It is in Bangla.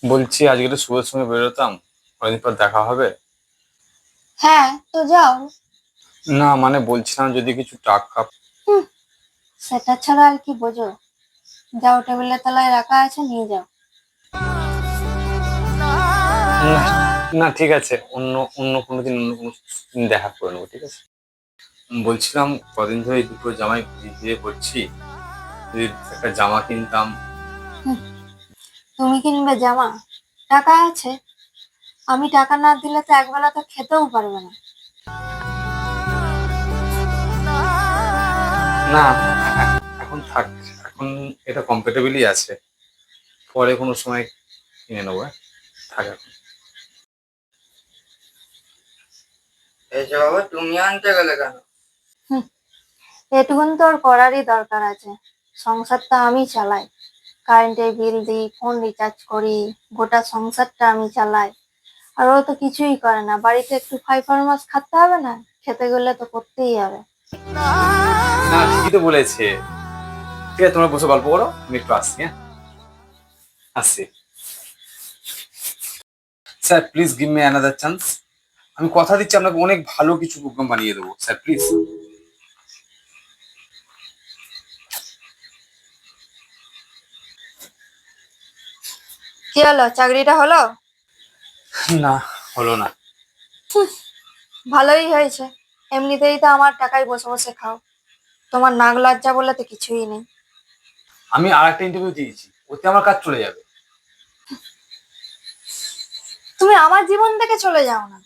বলছি আজকে একটু শুভর সঙ্গে বেরোতাম, অনেকদিন পর দেখা হবে। হ্যাঁ, তো যাও। না মানে বলছিলাম যদি কিছু টাকা। হুম, সেটা ছাড়া আর কি বোঝো? যাও, টেবিলের তলায় রাখা আছে, নিয়ে যাও। না, না ঠিক আছে, অন্য অন্য কোনো দিন অন্য কোনো দিন দেখা করে নেবো, ঠিক আছে। বলছিলাম কদিন ধরে এই দুটো জামাই ভিজিয়ে পড়ছি, যদি একটা জামা কিনতাম। হুম, তুমি কিনবে জামা? টাকা আছে। আমি টাকা না দিলে তো একবেলা তো খেতেও পারবে না। না, এখন থাক, এখন এটা কমফোর্টেবলই আছে, পরে কোনো সময় কিনে নেবো, হ্যাঁ? থাক এখন। এই যে বাবা, তুমি আনতে গেলে কেন? হুম, এটুকুন তো ওর করারই দরকার আছে। সংসারটা আমি চালাই, কারেন্টের বিল দিই, ফোন রিচার্জ করি, গোটা সংসারটা আমি চালাই। আর ও তো কিছুই করে না। বাড়িতে একটু ফাই ফরমাস খাতে হবে না? খেতে গেলে তো করতেই হবে। না ঠিকই তো বলেছে। ঠিক আছে, তোমরা বসে গল্প করো, আমি একটু আসছি, হ্যাঁ আসছি। Sir please give me another chance. আমি কথা দিচ্ছি আপনাকে অনেক ভালো কিছু প্রোগ্রাম বানিয়ে দেবো, স্যার প্লিজ। কি হলো, চাকরিটা হলো? না, হলো না। ভালোই হয়েছে। এমনিতেই তো আমার টাকায় বসে বসে খাও। তোমার নাক লজ্জা বলে তো কিছুই নেই। আমি আর একটা ইন্টারভিউ দিয়েছি, ওতে আমার কাজ চলে যাবে। তুমি আমার জীবন থেকে চলে যাও না।